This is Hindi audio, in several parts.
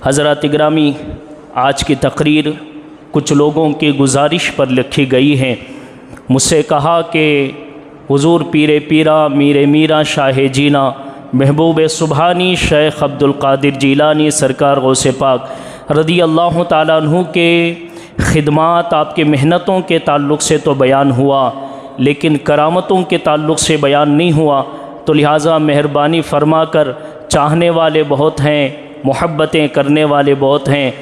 हज़रात गिरामी, आज की तकरीर कुछ लोगों की गुजारिश पर लिखी गई है। मुझसे कहा कि हुजूर पीरे पीरा मीरे मीरा शाह जीना महबूब सुबहानी शेख अब्दुल कादिर जीलानी सरकार गौसे पाक रदी अल्लाह ताला अन्हु के ख़िदमात, आपके मेहनतों के ताल्लुक़ से तो बयान हुआ, लेकिन करामतों के ताल्लुक़ से बयान नहीं हुआ। तो लिहाजा मेहरबानी फरमा कर, चाहने वाले बहुत हैं, मोहब्बतें करने वाले बहुत हैं,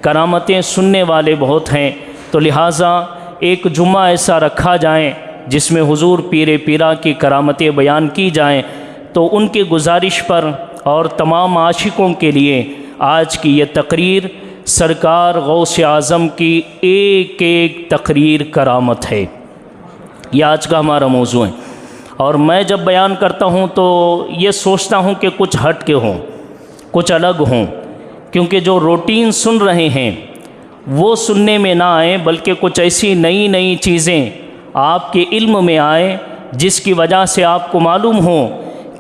करामतें सुनने वाले बहुत हैं, तो लिहाजा एक जुम्मा ऐसा रखा जाए जिसमें हुजूर पीरे पीरा की करामतें बयान की जाएं। तो उनकी गुजारिश पर और तमाम आशिकों के लिए आज की ये तकरीर सरकार गौसे आज़म की एक एक तकरीर करामत है। ये आज का हमारा मौजू है। और मैं जब बयान करता हूँ तो ये सोचता हूँ कि कुछ हट के हों, कुछ अलग हों, क्योंकि जो रूटीन सुन रहे हैं वो सुनने में ना आए, बल्कि कुछ ऐसी नई नई चीज़ें आपके इल्म में आए जिसकी वजह से आपको मालूम हो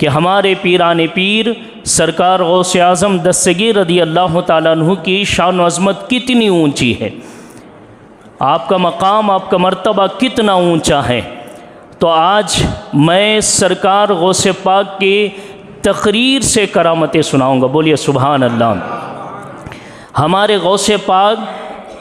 कि हमारे पीराने पीर सरकार गौसे आज़म दस्तगीर रदी अल्लाह ताला अन्हु की शान व अज़मत कितनी ऊंची है, आपका मकाम, आपका मर्तबा कितना ऊंचा है। तो आज मैं सरकार गौसे पाक की तकरीर से करामतें सुनाऊंगा। बोलिए सुभान अल्लाह। हमारे गौसे पाक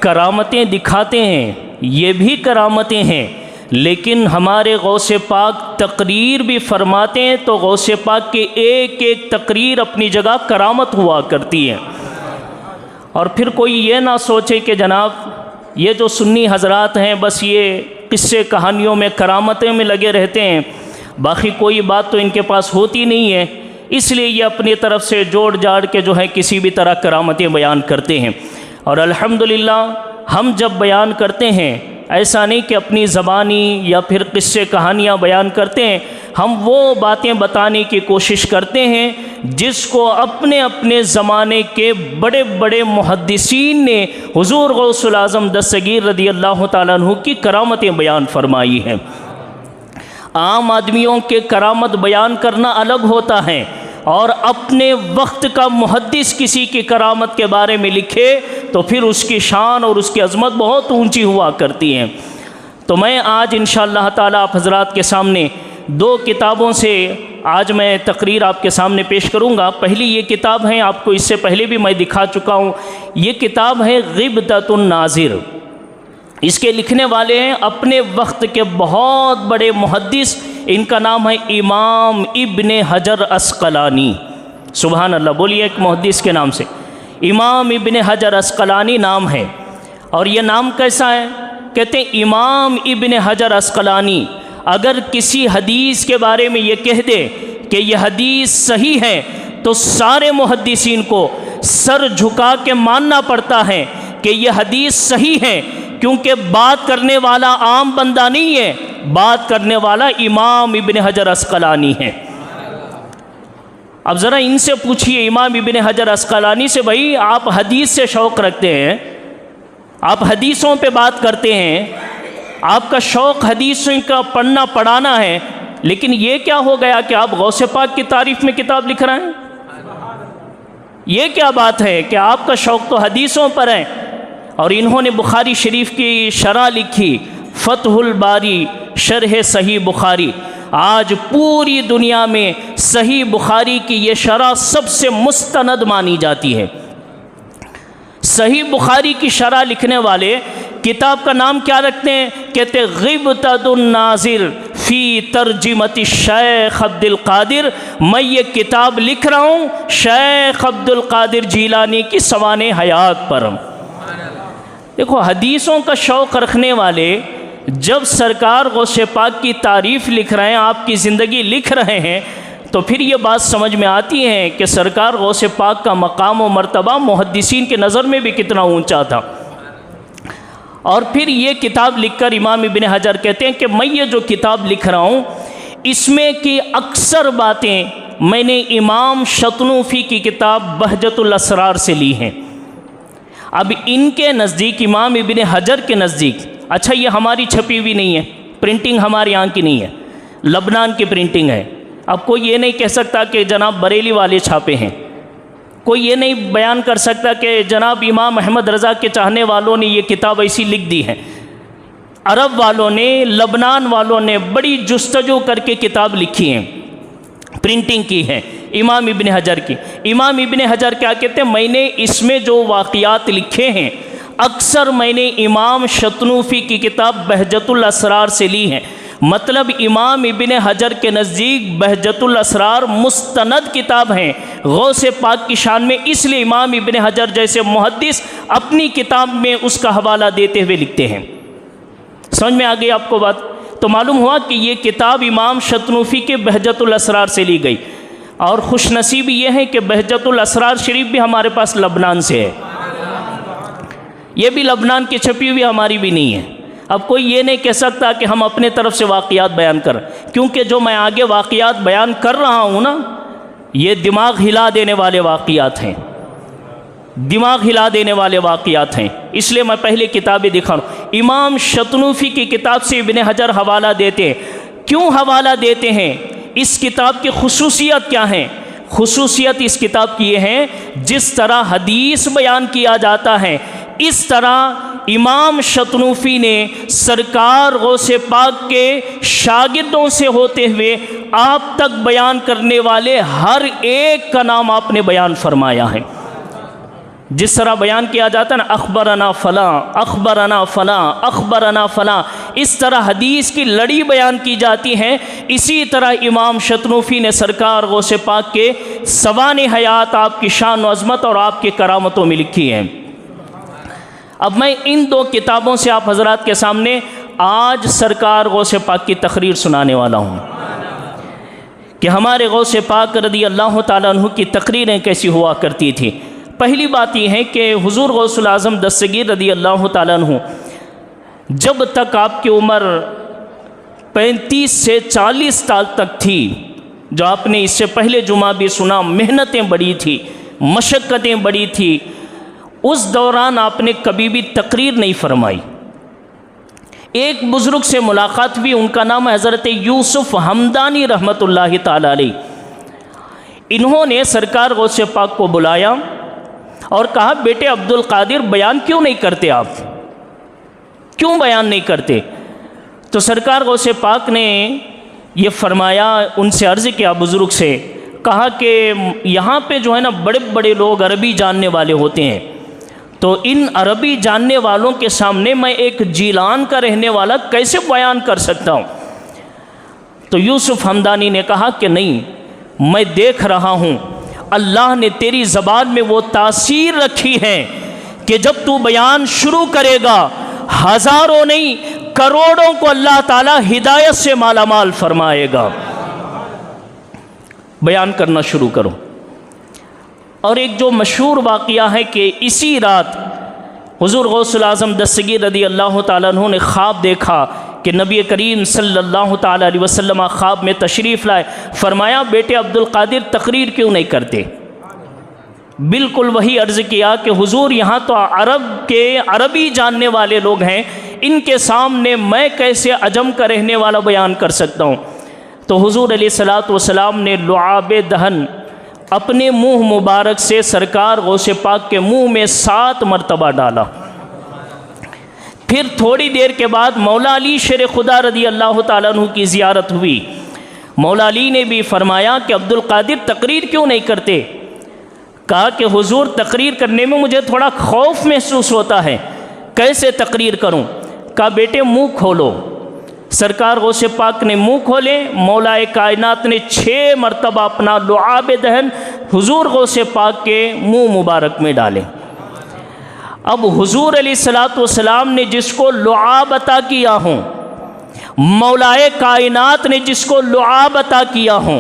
करामतें दिखाते हैं, ये भी करामतें हैं, लेकिन हमारे गौसे पाक तकरीर भी फरमाते हैं। तो गौसे पाक की एक एक तकरीर अपनी जगह करामत हुआ करती है। और फिर कोई ये ना सोचे कि जनाब ये जो सुन्नी हजरात हैं बस ये किस्से कहानियों में करामतें में लगे रहते हैं, बाकी कोई बात तो इनके पास होती नहीं है, इसलिए ये अपनी तरफ से जोड़ जाड़ के जो है किसी भी तरह करामतें बयान करते हैं। और अल्हम्दुलिल्लाह हम जब बयान करते हैं, ऐसा नहीं कि अपनी ज़बानी या फिर किस्से कहानियाँ बयान करते हैं, हम वो बातें बताने की कोशिश करते हैं जिसको अपने अपने ज़माने के बड़े बड़े मुहद्दिसीन ने हुजूर गौसुल आज़म दस्तगीर रदी अल्लाह ताला अन्हु की करामतें बयान फरमाई हैं। आम आदमियों के करामत बयान करना अलग होता है, और अपने वक्त का मुहद्दिस किसी की करामत के बारे में लिखे तो फिर उसकी शान और उसकी अज़मत बहुत ऊंची हुआ करती हैं। तो मैं आज इंशाअल्लाह ताला आप हज़रात के सामने दो किताबों से आज मैं तकरीर आपके सामने पेश करूंगा। पहली ये किताब है, आपको इससे पहले भी मैं दिखा चुका हूँ, ये किताब है ग़िबततुन नाज़िर। इसके लिखने वाले हैं अपने वक्त के बहुत बड़े मुहद्दिस, इनका नाम है इमाम इब्ने हजर अस्क़लानी। सुभान अल्लाह। बोलिए एक मुहद्दिस के नाम से इमाम इब्ने हजर अस्क़लानी नाम है। और ये नाम कैसा है? कहते हैं इमाम इब्ने हजर अस्क़लानी अगर किसी हदीस के बारे में ये कह दे कि यह हदीस सही है तो सारे मुहद्दिसीन को सर झुका के मानना पड़ता है कि यह हदीस सही है, क्योंकि बात करने वाला आम बंदा नहीं है, बात करने वाला इमाम इब्ने हजर अस्क़लानी है। अब ज़रा इनसे पूछिए इमाम इब्ने हजर अस्क़लानी से, भाई आप हदीस से शौक़ रखते हैं, आप हदीसों पे बात करते हैं, आपका शौक़ हदीसों का पढ़ना पढ़ाना है, लेकिन ये क्या हो गया कि आप गौसे पाक की तारीफ़ में किताब लिख रहे हैं? ये क्या बात है कि आपका शौक़ तो हदीसों पर है। और इन्होंने बुखारी शरीफ की शरह लिखी, फ़तहुल बारी शरह सही बुखारी। आज पूरी दुनिया में सही बुखारी की ये शरह सबसे मुस्तनद मानी जाती है। सही बुखारी की शरह लिखने वाले किताब का नाम क्या रखते हैं? कहते ग़िबततुन नाज़िर फ़ी तर्जुमति शेख अब्दुल कादिर। मैं ये किताब लिख रहा हूँ शेख अब्दुल कादिर जीलानी की सवाने हयात पर। देखो, हदीसों का शौक़ रखने वाले जब सरकार गौसे पाक की तारीफ़ लिख रहे हैं, आपकी ज़िंदगी लिख रहे हैं, तो फिर ये बात समझ में आती है कि सरकार गौसे पाक का मकाम व मर्तबा मुहद्दिसीन की नज़र में भी कितना ऊंचा था। और फिर ये किताब लिखकर इमाम इब्ने हजर कहते हैं कि मैं ये जो किताब लिख रहा हूँ इसमें की अक्सर बातें मैंने इमाम शतनूफ़ी की किताब बहजतुल असरार से ली हैं। अब इनके नज़दीक, इमाम इब्ने हजर के नज़दीक, अच्छा ये हमारी छपी हुई नहीं है, प्रिंटिंग हमारे यहाँ की नहीं है, लबनान की प्रिंटिंग है। अब कोई ये नहीं कह सकता कि जनाब बरेली वाले छापे हैं, कोई ये नहीं बयान कर सकता कि जनाब इमाम अहमद रज़ा के चाहने वालों ने ये किताब ऐसी लिख दी है। अरब वालों ने, लबनान वालों ने बड़ी जुस्तजू करके किताब लिखी है, प्रिंटिंग की है इमाम इब्न हजर की। इमाम इब्न हजर क्या कहते हैं, मैंने इसमें जो वाक़ियात लिखे हैं अक्सर मैंने इमाम शतनूफ़ी की किताब बहजतुल असरार से ली हैं। मतलब इमाम इब्न हजर के नज़दीक बहजतुल असरार मुस्तनद किताब हैं गौसे पाक की शान में, इसलिए इमाम इब्न हजर जैसे मुहद्दिस अपनी किताब में उसका हवाला देते हुए लिखते हैं। समझ में आ गई आपको बात? तो मालूम हुआ कि ये किताब इमाम शतनूफ़ी के बहजतुल असरार से ली गई। और खुशनसीबी ये है कि बहजतुल असरार शरीफ भी हमारे पास लबनान से है, ये भी लबनान की छपी हुई हमारी भी नहीं है। अब कोई ये नहीं कह सकता कि हम अपने तरफ से वाक़ियात बयान कर, क्योंकि जो मैं आगे वाक़ियात बयान कर रहा हूँ ना, ये दिमाग हिला देने वाले वाक़ियात हैं, दिमाग हिला देने वाले वाक़ियात हैं। इसलिए मैं पहले किताबें दिखा रहा हूँ। इमाम शतनूफ़ी की किताब से इब्न हजर हवाला देते हैं। क्यों हवाला देते हैं? इस किताब की खुसूसियत क्या है? खुसूसियत इस किताब की ये है, जिस तरह हदीस बयान किया जाता है इस तरह इमाम शतनूफ़ी ने सरकार गौसे पाक के शागिर्दों से होते हुए आप तक बयान करने वाले हर एक का नाम आपने बयान फरमाया है। जिस तरह बयान किया जाता है ना, अखबरना फ़लाँ, अखबरना फ़लाँ, अखबरना फ़लाँ, इस तरह हदीस की लड़ी बयान की जाती है। इसी तरह इमाम शतनूफ़ी ने सरकार गौसे पाक के सवाने हयात आपकी शान व अज़मत और आपके करामतों में लिखी है। अब मैं इन दो किताबों से आप हज़रात के सामने आज सरकार गौसे पाक की तकरीर सुनाने वाला हूँ कि हमारे गौसे पाक रज़ी अल्लाह ताला अन्हु की तकरीरें कैसी हुआ करती थी। पहली बात यह है कि हुज़ूर गौसुल आज़म दस्तगीर रज़ी अल्लाह ताला अन्हु जब तक आपकी उम्र 35 से 40 साल तक थी, जो आपने इससे पहले जुमा भी सुना, मेहनतें बड़ी थी, मशक्क़तें बड़ी थी, उस दौरान आपने कभी भी तकरीर नहीं फरमाई। एक बुज़ुर्ग से मुलाकात भी, उनका नाम है हज़रत यूसुफ़ हमदानी रहमतुल्लाहि ताला अलैह। इन्होंने सरकार गौसे पाक को बुलाया और कहा, बेटे अब्दुल कादिर बयान क्यों नहीं करते, आप क्यों बयान नहीं करते? तो सरकार गौसे पाक ने ये फरमाया, उनसे अर्ज़ किया बुज़ुर्ग से, कहा कि यहाँ पे जो है ना बड़े बड़े लोग अरबी जानने वाले होते हैं, तो इन अरबी जानने वालों के सामने मैं एक जीलान का रहने वाला कैसे बयान कर सकता हूँ? तो यूसुफ़ हमदानी ने कहा कि नहीं, मैं देख रहा हूँ अल्लाह ने तेरी ज़बान में वो तासीर रखी है कि जब तू बयान शुरू करेगा हज़ारों नहीं करोड़ों को अल्लाह ताला हिदायत से मालामाल फरमाएगा। बयान करना शुरू करो। और एक जो मशहूर वाक़िया है कि इसी रात हुज़ूर गौसुल आज़म दस्तगीर रज़ी अल्लाह ताला अन्हु ने ख्वाब देखा कि नबी करीम सल्लल्लाहु ताला अलैहि वसल्लम ख्वाब में तशरीफ़ लाए। फरमाया, बेटे अब्दुल कादिर तकरीर क्यों नहीं करते? बिल्कुल वही अर्ज़ किया कि हुज़ूर यहाँ तो अरब के अरबी जानने वाले लोग हैं, इनके सामने मैं कैसे अजम का रहने वाला बयान कर सकता हूँ? तो हुज़ूर अलैहिस्सलातु वस्सलाम ने लुआब दहन अपने मुँह मुबारक से सरकार गौसे पाक के मुँह में 7 मरतबा डाला। फिर थोड़ी देर के बाद मौला अली शेर खुदा रज़ी अल्लाह ताला अन्हु की ज़ियारत हुई। मौला अली ने भी फरमाया कि अब्दुल कादिर तकरीर क्यों नहीं करते? कहा कि हुज़ूर तकरीर करने में मुझे थोड़ा खौफ महसूस होता है, कैसे तकरीर करूं? कहा बेटे मुंह खोलो। सरकार गौसे पाक ने मुंह खोले, मौलाए कायनात ने 6 मरतबा अपना लुआब दहन हुज़ूर गौसे पाक के मुंह मुबारक में डाले। अब हुज़ूर अलैहिस्सलातु वस्सलाम ने जिसको लुआब अता किया हो, मौलाए कायनात ने जिसको लुआब अता किया हो,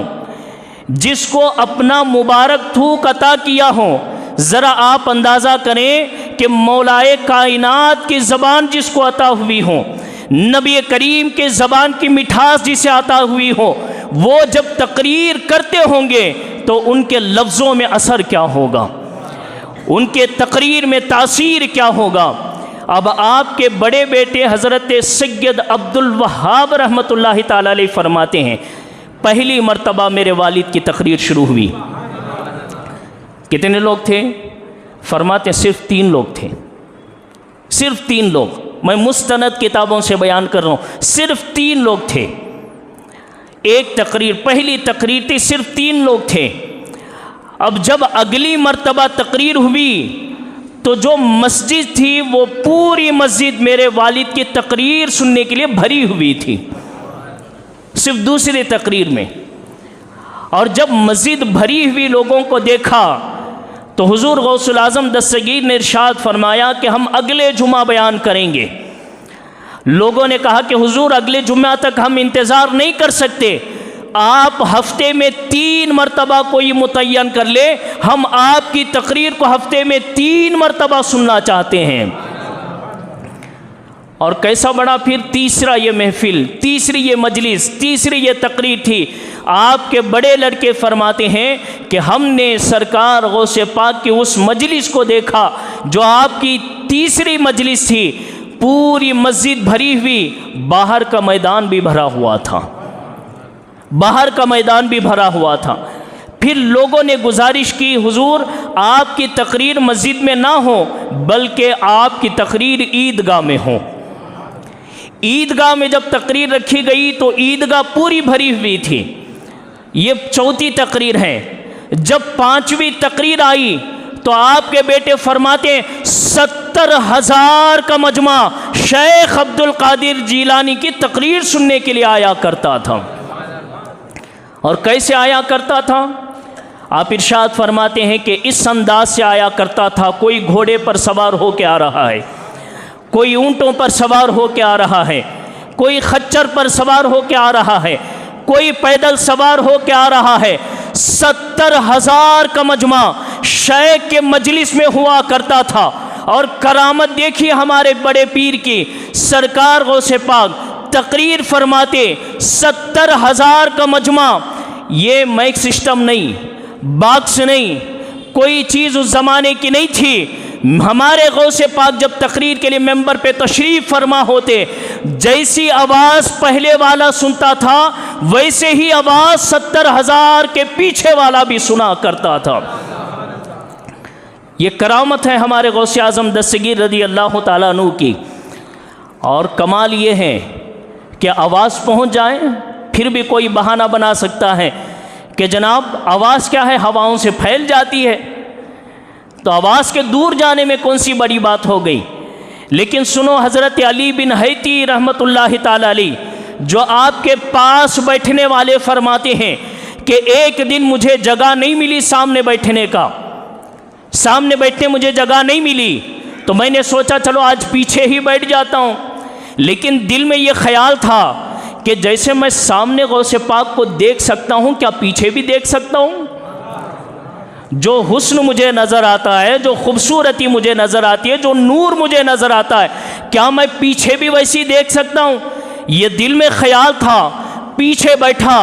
जिसको अपना मुबारक थूक अता किया हो, ज़रा आप अंदाज़ा करें कि मौलाए कायनात की ज़बान जिसको अता हुई हो, नबी करीम के ज़बान की मिठास जिसे अता हुई हो, वो जब तकरीर करते होंगे तो उनके लफ्ज़ों में असर क्या होगा, उनके तकरीर में तासीर क्या होगा। अब आपके बड़े बेटे हज़रत सैयद अब्दुल वहाब रहमतुल्लाहि ताला अलैह फरमाते हैं, पहली मर्तबा मेरे वालिद की तकरीर शुरू हुई कितने लोग थे? फरमाते सिर्फ 3 लोग थे, सिर्फ 3 लोग। मैं मुस्तनद किताबों से बयान कर रहा हूँ, सिर्फ 3 लोग थे। एक तकरीर, पहली तकरीर थी, सिर्फ 3 लोग थे। अब जब अगली मर्तबा तकरीर हुई तो जो मस्जिद थी वो पूरी मस्जिद मेरे वालिद की तकरीर सुनने के लिए भरी हुई थी, सिर्फ दूसरी तकरीर में। और जब मस्जिद भरी हुई लोगों को देखा तो हुजूर गौसुल आज़म दस्तगीर ने इरशाद फरमाया कि हम अगले जुमा बयान करेंगे। लोगों ने कहा कि हुजूर अगले जुम्मा तक हम इंतज़ार नहीं कर सकते, आप हफ्ते में 3 मरतबा कोई मुतय्यन कर ले, हम आपकी तकरीर को हफ्ते में 3 मरतबा सुनना चाहते हैं। और कैसा बड़ा फिर तीसरा ये महफिल, तीसरी ये मजलिस, तीसरी ये तकरीर थी। आपके बड़े लड़के फरमाते हैं कि हमने सरकार गौसे पाक की उस मजलिस को देखा जो आपकी तीसरी मजलिस थी, पूरी मस्जिद भरी हुई, बाहर का मैदान भी भरा हुआ था, बाहर का मैदान भी भरा हुआ था। फिर लोगों ने गुजारिश की, हुजूर आपकी तकरीर मस्जिद में ना हो बल्कि आपकी तकरीर ईदगाह में हो। ईदगाह में जब तकरीर रखी गई तो ईदगाह पूरी भरी हुई थी। ये चौथी तकरीर है। जब 5वीं तकरीर आई तो आपके बेटे फरमाते 70,000 का मजमा शेख अब्दुल कादिर जीलानी की तकरीर सुनने के लिए आया करता था। और कैसे आया करता था? आप इरशाद फरमाते हैं कि इस अंदाज से आया करता था, कोई घोड़े पर सवार हो के आ रहा है, कोई ऊंटों पर सवार हो के आ रहा है, कोई खच्चर पर सवार हो के आ रहा है, कोई पैदल सवार हो के आ रहा है। 70,000 का मजमा शेख के मजलिस में हुआ करता था। और करामत देखिए हमारे बड़े पीर की, सरकार गौसे पाक तकरीर फरमाते 70,000 का मजमा। ये माइक सिस्टम नहीं, बॉक्स नहीं, कोई चीज़ उस ज़माने की नहीं थी। हमारे गौसे पाक जब तकरीर के लिए मेंबर पे तशरीफ़ फरमा होते, जैसी आवाज़ पहले वाला सुनता था वैसे ही आवाज़ 70,000 के पीछे वाला भी सुना करता था। ये करामत है हमारे गौसे आज़म दस्तगीर रज़ी अल्लाह ताला अन्हु की। और कमाल ये है कि आवाज़ पहुंच जाए फिर भी कोई बहाना बना सकता है कि जनाब आवाज़ क्या है, हवाओं से फैल जाती है, तो आवाज़ के दूर जाने में कौन सी बड़ी बात हो गई। लेकिन सुनो, हज़रत अली बिन हैती रहमतुल्लाहि ताला अलैह जो आपके पास बैठने वाले फरमाते हैं कि एक दिन मुझे जगह नहीं मिली सामने बैठने का, सामने बैठने मुझे जगह नहीं मिली, तो मैंने सोचा चलो आज पीछे ही बैठ जाता हूँ। लेकिन दिल में ये ख्याल था कि जैसे मैं सामने गौसे पाक को देख सकता हूँ, क्या पीछे भी देख सकता हूँ? जो हुस्न मुझे नज़र आता है, जो खूबसूरती मुझे नज़र आती है, जो नूर मुझे नज़र आता है, क्या मैं पीछे भी वैसी देख सकता हूँ? ये दिल में ख्याल था। पीछे बैठा,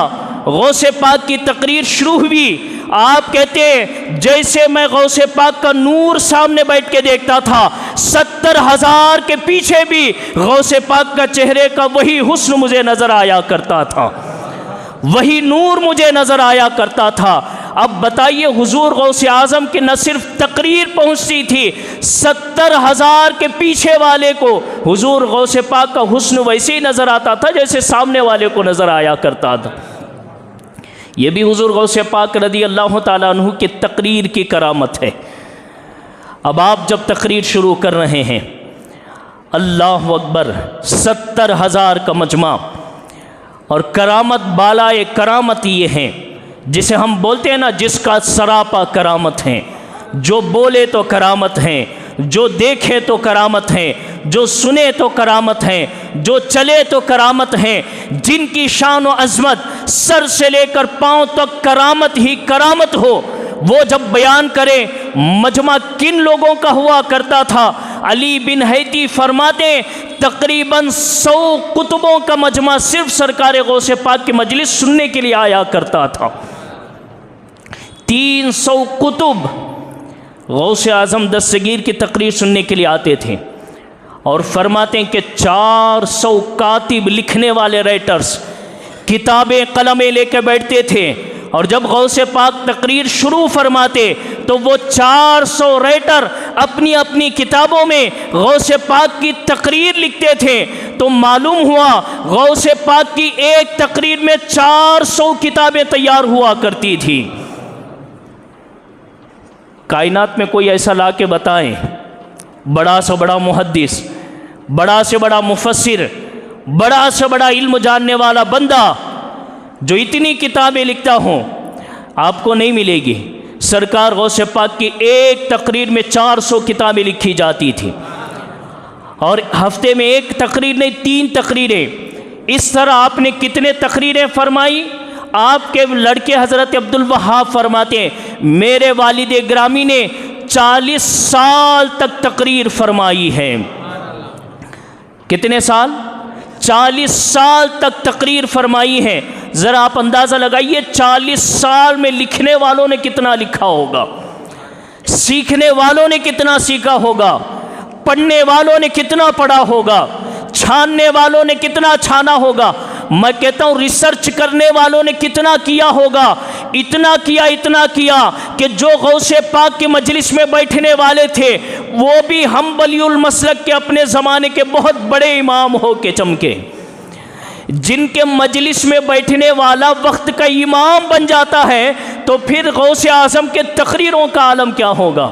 गौसे पाक की तकरीर शुरू हुई। आप कहते जैसे मैं गौसे पाक का नूर सामने बैठ के देखता था, 70,000 के पीछे भी गौसे पाक का चेहरे का वही हुस्न मुझे नज़र आया करता था, वही नूर मुझे नज़र आया करता था। अब बताइए, हुजूर गौसे आज़म की न सिर्फ तकरीर पहुँचती थी, 70,000 के पीछे वाले को हुजूर गौसे पाक का हुस्न वैसे ही नज़र आता था जैसे सामने वाले को नज़र आया करता था। ये भी हुजूर गौसे पाक रज़ी अल्लाह ताला अन्हु की तकरीर की करामत है। अब आप जब तकरीर शुरू कर रहे हैं, अल्लाह अकबर, 70,000 का मजमा, और करामत बालाए करामत ये है जिसे हम बोलते हैं ना, जिसका सरापा करामत है, जो बोले तो करामत है, जो देखे तो करामत है, जो सुने तो करामत है, जो चले तो करामत है, जिनकी शान व अज़मत सर से लेकर पांव तक करामत ही करामत हो, वो जब बयान करे मजमा किन लोगों का हुआ करता था। अली बिन हैती फरमाते तकरीबन 100 कुतुबों का मजमा सिर्फ सरकार गौसे पाक की मजलिस सुनने के लिए आया करता था। 300 कुतुब गौसे आज़म दस्तगीर की तकरीर सुनने के लिए आते थे। और फरमाते हैं कि 400 कातिब लिखने वाले राइटर्स किताबें कलमें लेकर बैठते थे और जब गौसे पाक तकरीर शुरू फरमाते तो वो 400 राइटर अपनी अपनी किताबों में गौसे पाक की तकरीर लिखते थे। तो मालूम हुआ गौसे पाक की एक तकरीर में 400 किताबें तैयार हुआ करती थी। कायनात में कोई ऐसा ला के बताएं, बड़ा से बड़ा मुहद्दिस, बड़ा से बड़ा मुफस्सिर, बड़ा से बड़ा इल्म जानने वाला बंदा जो इतनी किताबें लिखता हो, आपको नहीं मिलेगी। सरकार गौसे पाक की एक तकरीर में 400 किताबें लिखी जाती थी और हफ्ते में एक तकरीर नहीं 3 तकरीरें। इस तरह आपने कितने तकरीरें फरमाई? आपके लड़के हज़रत अब्दुल वहाब फरमाते हैं मेरे वालिद ग्रामी ने 40 साल तक तकरीर फरमाई है। कितने साल? 40 साल तक तकरीर फरमाई है। ज़रा आप अंदाज़ा लगाइए 40 साल में लिखने वालों ने कितना लिखा होगा, सीखने वालों ने कितना सीखा होगा, पढ़ने वालों ने कितना पढ़ा होगा, छानने वालों ने कितना छाना होगा। मैं कहता हूँ रिसर्च करने वालों ने कितना किया होगा। इतना किया कि जो गौसे पाक की मजलिस में बैठने वाले थे वो भी हम बलियुल मसलक के अपने ज़माने के बहुत बड़े इमाम हो के चमके। जिनके मजलिस में बैठने वाला वक्त का इमाम बन जाता है तो फिर गौसे आज़म के तकरीरों का आलम क्या होगा,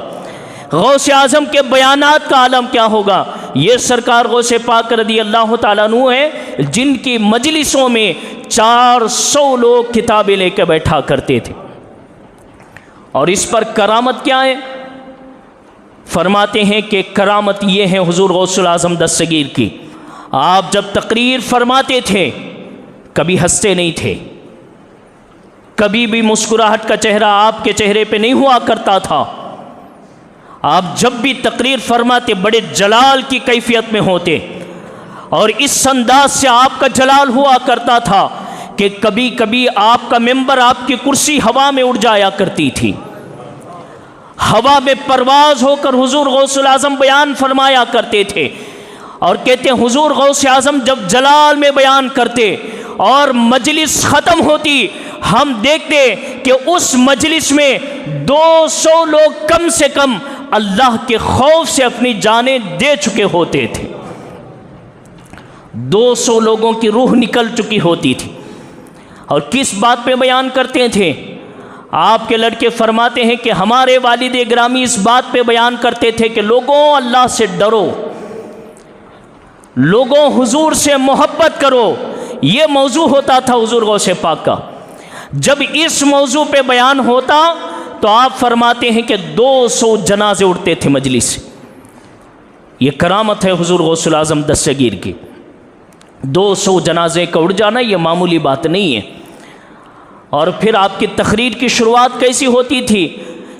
गौसे आज़म के बयानात का आलम क्या होगा। ये सरकार गौसे पाक रदी अल्लाह ताला अन्हु है जिनकी मजलिसों में 400 लोग किताबें लेकर बैठा करते थे। और इस पर करामत क्या है? फरमाते हैं कि करामत ये है हुजूर गौसुल आज़म दस्तगीर की, आप जब तकरीर फरमाते थे कभी हंसते नहीं थे, कभी भी मुस्कुराहट का चेहरा आपके चेहरे पे नहीं हुआ करता था। आप जब भी तकरीर फरमाते बड़े जलाल की कैफियत में होते और इस अंदाज से आपका जलाल हुआ करता था कि कभी कभी आपका मिंबर, आपकी कुर्सी हवा में उड़ जाया करती थी। हवा में परवाज होकर हुजूर गौसुल आज़म बयान फरमाया करते थे और कहते हैं हुजूर गौसे आज़म जब जलाल में बयान करते और मजलिस ख़त्म होती, हम देखते कि उस मजलिस में 200 लोग कम से कम अल्लाह के खौफ से अपनी जानें दे चुके होते थे। 200 लोगों की रूह निकल चुकी होती थी। और किस बात पे बयान करते थे? आपके लड़के फरमाते हैं कि हमारे वालिद ग्रामी इस बात पे बयान करते थे कि लोगों अल्लाह से डरो, लोगों हुजूर से मोहब्बत करो। ये मौजू होता था हुजूर गौसे पाक का। जब इस मौजू पे बयान होता तो आप फरमाते हैं कि 200 जनाजे उठते थे मजलिस से। ये करामत है हुजूर गौसुल आज़म दस्तगीर की। 200 जनाजे का उड़ जाना ये मामूली बात नहीं है। और फिर आपकी तकरीर की शुरुआत कैसी होती थी?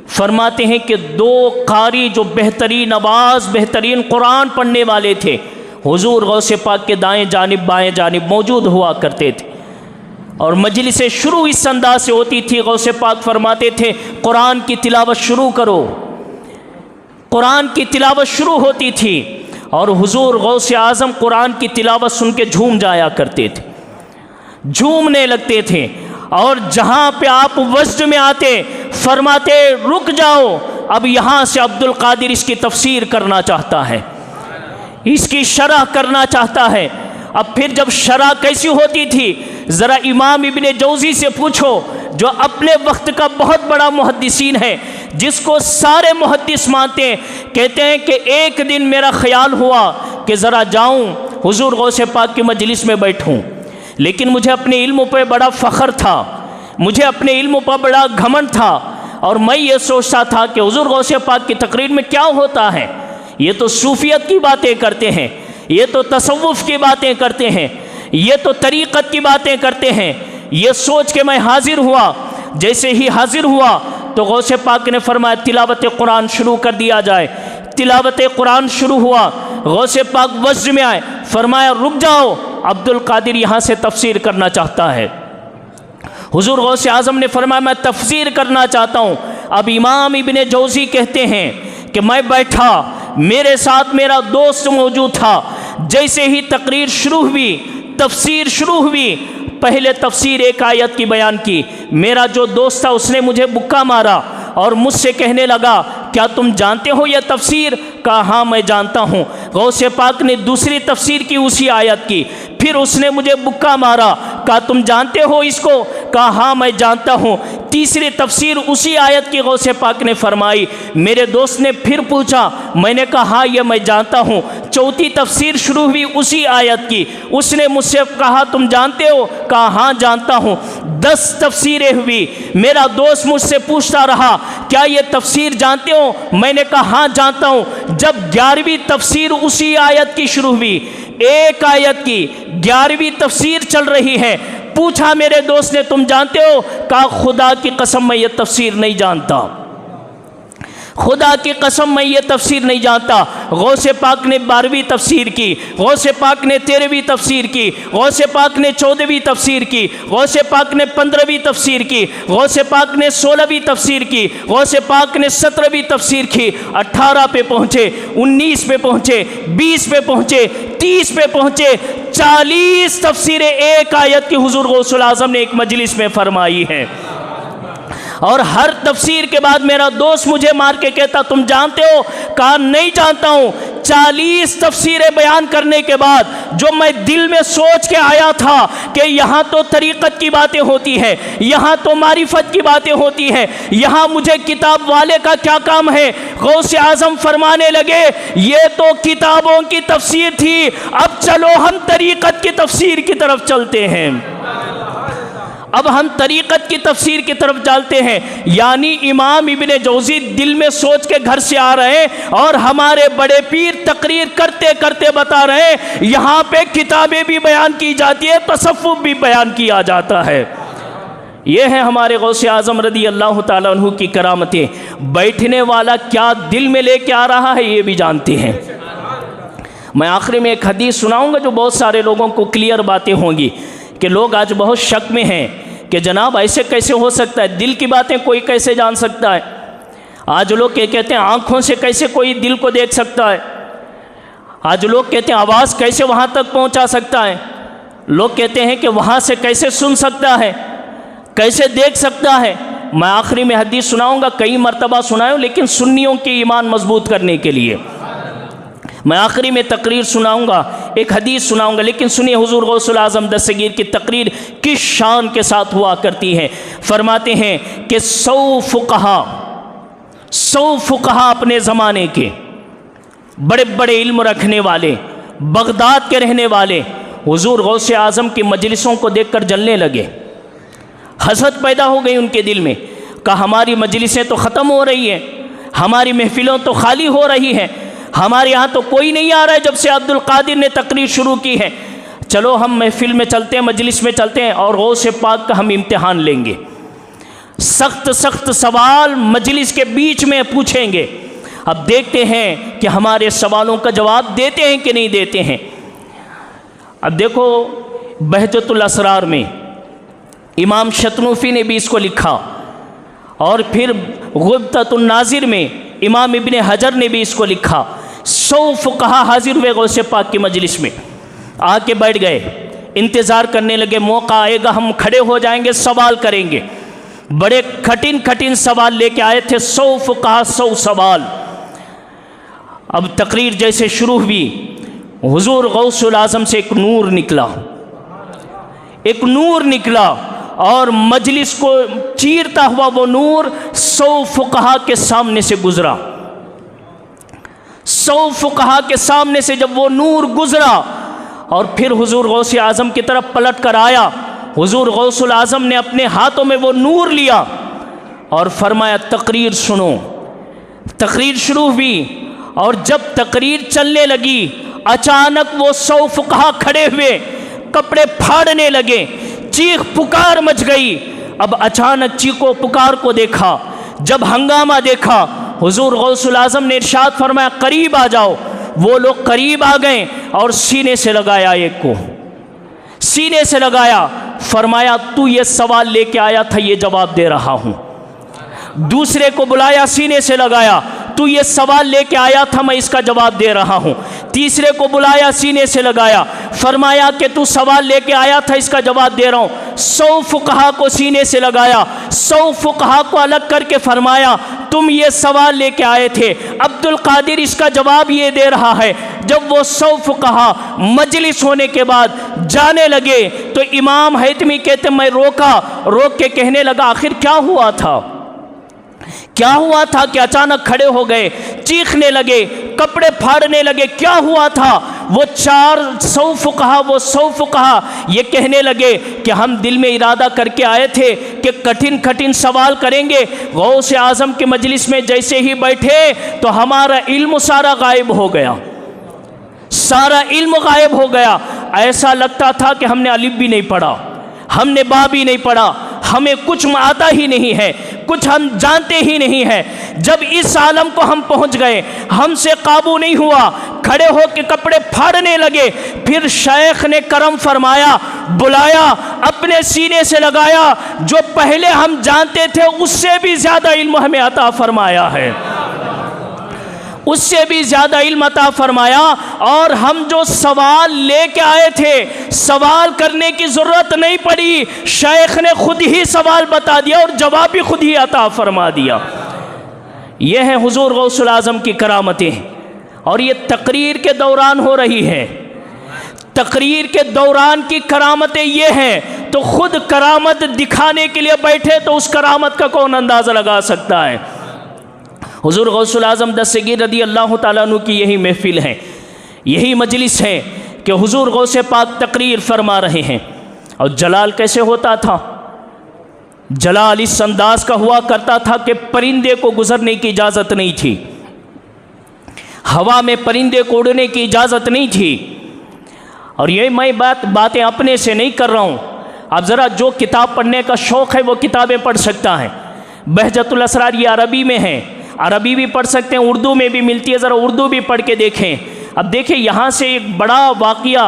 फरमाते हैं कि 2 कारी जो बेहतरीन आवाज़, बेहतरीन कुरान पढ़ने वाले थे हुजूर गौसे पाक के दाएं जानिब बाएं जानिब मौजूद हुआ करते थे। और मजलिस शुरू इस अंदाज से होती थी, गौसे पाक फरमाते थे कुरान की तिलावत शुरू करो। कुरान की तिलावत शुरू होती थी और हुजूर गौसे आज़म कुरान की तिलावत सुन के झूम जाया करते थे, झूमने लगते थे। और जहाँ पे आप वज्द में आते फरमाते रुक जाओ, अब यहाँ से अब्दुल कादिर इसकी तफसीर करना चाहता है, इसकी शरह करना चाहता है। अब फिर जब शरह कैसी होती थी ज़रा इमाम इब्ने जौज़ी से पूछो, जो अपने वक्त का बहुत बड़ा मुहद्दिसीन है, जिसको सारे मुहद्दिस मानते हैं। कहते हैं कि एक दिन मेरा ख्याल हुआ कि ज़रा जाऊं हुजूर गौसे पाक की मजलिस में बैठूं, लेकिन मुझे अपने इल्म पर बड़ा फ़ख्र था, मुझे अपने इल्म पर बड़ा घमंड था और मैं ये सोचता था कि हुजूर गौसे पाक की तकरीर में क्या होता है, ये तो सूफियत की बातें करते हैं, ये तो तसव्वुफ़ की बातें करते हैं, ये तो तरीक़त की बातें करते हैं। ये सोच के मैं हाजिर हुआ। जैसे ही हाजिर हुआ तो गौसे पाक ने फरमाया तिलावत कुरान शुरू कर दिया जाए। तिलावत कुरान शुरू हुआ, गौसे पाक वज्द में आए, फरमाया रुक जाओ, अब्दुल कादिर यहाँ से तफसीर करना चाहता है। हुजूर गौसे आज़म ने फरमाया मैं तफसीर करना चाहता हूँ। अब इमाम इब्ने जौज़ी कहते हैं कि मैं बैठा, मेरे साथ मेरा दोस्त मौजूद था। जैसे ही तकरीर शुरू हुई, तफसीर शुरू हुई, पहले तफसीर एक आयत की बयान की। मेरा जो दोस्त था उसने मुझे मुक्का मारा और मुझसे कहने लगा, क्या तुम जानते हो यह तफसीर? कहा हाँ मैं जानता हूँ। गौसे पाक ने दूसरी तफसीर की उसी आयत की। फिर उसने मुझे मुक्का मारा, कहा तुम जानते हो इसको? कहा हाँ मैं जानता हूँ। तीसरी तफसीर उसी आयत की गौसे पाक ने फरमाई। मेरे दोस्त ने फिर पूछा, मैंने कहा हाँ ये मैं जानता हूँ। चौथी तफसीर शुरू हुई उसी आयत की। उसने मुझसे कहा तुम जानते हो? कहा हाँ जानता हूँ। 10 तफसीरें हुई। मेरा दोस्त मुझसे पूछता रहा, क्या ये तफसीर जानते हो? मैंने कहा हाँ जानता हूँ। जब 11वीं तफसीर उसी आयत की शुरू हुई, एक आयत की 11वीं तफसीर चल रही है। पूछा मेरे दोस्त ने तुम जानते हो? कहा खुदा की कसम मैं ये तफसीर नहीं जानता, खुदा की कसम मैं ये तफसीर नहीं जानता। गौसे पाक ने 12वीं तफसीर की, गौसे पाक ने 13वीं तफसीर की, गौसे पाक ने 14वीं तफसीर की, गौसे पाक ने 15वीं तफसीर की, गौसे पाक ने 16वीं तफसीर की, गौसे पाक ने 17वीं तफसीर की। 18 पे पहुँचे, 19 पे पहुँचे, 20 पे पहुँचे, 30 पे पहुँचे। 40 तफसीरें एक आयत की हुजूर गौसुल आज़म ने एक मजलिस में फरमाई है। और हर तफसीर के बाद मेरा दोस्त मुझे मार के कहता तुम जानते हो? कहा नहीं जानता हूँ। 40 तफसीरें बयान करने के बाद जो मैं दिल में सोच के आया था कि यहाँ तो तरीक़त की बातें होती हैं, यहाँ तो मारिफत की बातें होती हैं, यहाँ मुझे किताब वाले का क्या काम है? गौसे आज़म फरमाने लगे ये तो किताबों की तफसीर थी, अब चलो हम तरीक़त की तफसीर की तरफ चलते हैं। अब हम तरीक़त की तफसीर की तरफ चलते हैं। यानी इमाम इब्ने जौज़ी दिल में सोच के घर से आ रहे हैं और हमारे बड़े पीर तकरीर करते करते बता रहे हैं यहाँ पे किताबें भी बयान की जाती है, तसव्वुफ़ भी बयान किया जाता है। ये है हमारे गौसे आज़म रदी अल्लाह ताला अन्हु की करामतें। बैठने वाला क्या दिल में लेके आ रहा है ये भी जानते हैं। मैं आखिरी में एक हदीस सुनाऊँगा जो बहुत सारे लोगों को क्लियर बातें होंगी कि लोग आज बहुत शक में हैं कि जनाब ऐसे कैसे हो सकता है, दिल की बातें कोई कैसे जान सकता है। आज लोग कहते हैं आँखों से कैसे कोई दिल को देख सकता है। आज लोग कहते हैं आवाज़ कैसे वहाँ तक पहुँचा सकता है। लोग कहते हैं कि वहाँ से कैसे सुन सकता है, कैसे देख सकता है। मैं आखिरी में हदीस सुनाऊँगा, कई मरतबा सुनाऊँ, लेकिन सुन्नियों की ईमान मजबूत करने के लिए मैं आखिरी में तकरीर सुनाऊंगा, एक हदीस सुनाऊंगा। लेकिन सुनिए हुजूर गौसुल आज़म दस्तगीर की तकरीर किस शान के साथ हुआ करती है। फरमाते हैं कि 100 फुक़हा अपने ज़माने के बड़े बड़े इल्म रखने वाले, बगदाद के रहने वाले, हुजूर गौसे आज़म की मजलिसों को देखकर जलने लगे। हसद पैदा हो गई उनके दिल में। कहा हमारी मजलिसें तो ख़त्म हो रही हैं, हमारी महफिलों तो खाली हो रही हैं, हमारे यहाँ तो कोई नहीं आ रहा है जब से अब्दुल कादिर ने तकरीर शुरू की है। चलो हम महफिल में चलते हैं, मजलिस में चलते हैं और गौसे पाक का हम इम्तिहान लेंगे। सख्त सख्त सवाल मजलिस के बीच में पूछेंगे। अब देखते हैं कि हमारे सवालों का जवाब देते हैं कि नहीं देते हैं। अब देखो बहजतुल असरार में इमाम शतनूफ़ी ने भी इसको लिखा और फिर गुब्ततुन नाज़िर में इमाम इब्ने हजर ने भी इसको लिखा। 100 फुक़हा हाजिर हुए गौसे पाक की मजलिस में, आके बैठ गए, इंतज़ार करने लगे मौका आएगा हम खड़े हो जाएंगे, सवाल करेंगे। बड़े कठिन कठिन सवाल लेके आए थे 100 फुक़हा, 100 सवाल। अब तकरीर जैसे शुरू हुई, हुजूर गौसुल आज़म से एक नूर निकला, एक नूर निकला और मजलिस को चीरता हुआ वो नूर 100 फुक़हा के सामने से गुजरा। 100 फुक़हा के सामने से जब वो नूर गुजरा और फिर हुजूर गौसे आज़म की तरफ पलट कर आया, हुजूर गौसुल आज़म ने अपने हाथों में वो नूर लिया और फरमाया तकरीर सुनो। तकरीर शुरू हुई और जब तकरीर चलने लगी अचानक वो 100 फुक़हा खड़े हुए, कपड़े फाड़ने लगे, चीख पुकार मच गई। अब अचानक चीखो पुकार को देखा, जब हंगामा देखा, हुजूर गौसुल आज़म ने इरशाद फरमाया करीब आ जाओ। वो लोग करीब आ गए और सीने से लगाया, एक को सीने से लगाया, फरमाया तू ये सवाल लेके आया था, ये जवाब दे रहा हूँ। दूसरे को बुलाया, सीने से लगाया, तू ये सवाल लेके आया था, मैं इसका जवाब दे रहा हूँ। तीसरे को बुलाया, सीने से लगाया, फरमाया कि तू सवाल लेके आया था, इसका जवाब दे रहा हूँ। 100 फुकहा को सीने से लगाया, 100 फुकहा को अलग करके फरमाया तुम ये सवाल लेके आए थे। अब्दुल कादिर इसका जवाब ये दे रहा है। जब वो 100 फुकहा मजलिस होने के बाद जाने लगे तो इमाम हैतमी कहते मैं रोक के कहने लगा आखिर क्या हुआ था, क्या हुआ था कि अचानक खड़े हो गए, चीखने लगे, कपड़े फाड़ने लगे, क्या हुआ था? वो 100 फुकहा ये कहने लगे कि हम दिल में इरादा करके आए थे कि कठिन कठिन सवाल करेंगे। गौसे आज़म के मजलिस में जैसे ही बैठे तो हमारा इल्म सारा गायब हो गया, सारा इल्म गायब हो गया। ऐसा लगता था कि हमने अलिफ भी नहीं पढ़ा, हमने बा भी नहीं पढ़ा, हमें कुछ आता ही नहीं है, कुछ हम जानते ही नहीं है। जब इस आलम को हम पहुंच गए, हमसे काबू नहीं हुआ, खड़े हो के कपड़े फाड़ने लगे। फिर शेख ने करम फरमाया, बुलाया, अपने सीने से लगाया, जो पहले हम जानते थे उससे भी ज़्यादा इल्म हमें अता फरमाया है, उससे भी ज़्यादा इल्म अता फरमाया। और हम जो सवाल लेके आए थे, सवाल करने की ज़रूरत नहीं पड़ी, शेख ने खुद ही सवाल बता दिया और जवाब भी खुद ही अता फरमा दिया। यह है हुजूर गौसुल आज़म की करामतें, और ये तकरीर के दौरान हो रही है। तकरीर के दौरान की करामतें ये हैं, तो खुद करामत दिखाने के लिए बैठे तो उस करामत का कौन अंदाज़ा लगा सकता है। हुजूर गौसुल आज़म दस्तगीर रदी अल्लाह ताला अन्हु की यही महफिल है, यही मजलिस है कि हुजूर गौसे पाक तकरीर फरमा रहे हैं। और जलाल कैसे होता था? जलाल इस अंदाज का हुआ करता था कि परिंदे को गुजरने की इजाज़त नहीं थी, हवा में परिंदे को उड़ने की इजाज़त नहीं थी। और ये मैं बातें अपने से नहीं कर रहा हूँ, आप ज़रा जो किताब पढ़ने का शौक़ है वो किताबें पढ़ सकता है। बहजतुल असरार ये अरबी में है, अरबी भी पढ़ सकते हैं, उर्दू में भी मिलती है, ज़रा उर्दू भी पढ़ के देखें। अब देखिए यहाँ से एक बड़ा वाक़िया